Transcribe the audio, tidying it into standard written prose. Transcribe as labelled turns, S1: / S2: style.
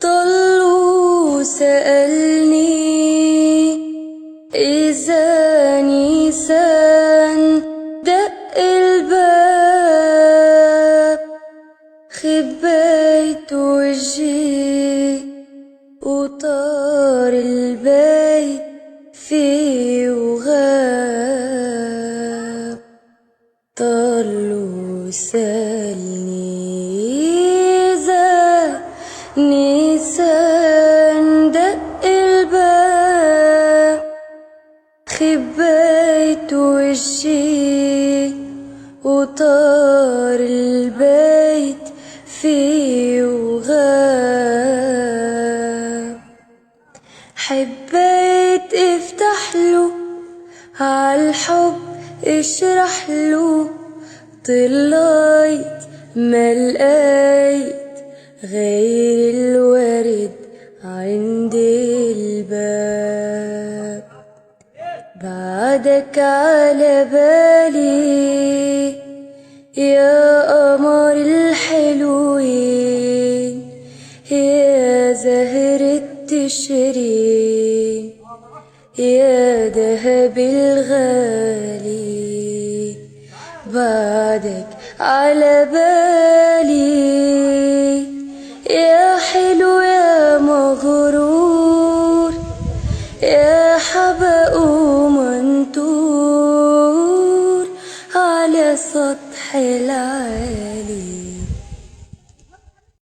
S1: طلوا سألني إذا نيسان دق الباب، خبيت وجهي وطار البيت فيه وغاب. طلوا سألني إذا نيسان دق الباب، خبيت وجهي وطار البيت فيه وغاب. حبيت افتحله عالحب اشرحله، طلعت ما لقيت غير الورد عند الباب. بعدك على بالي يا قمر الحلوين، يا زهرة تشرين، يا دهب الغالي. بعدك على بالي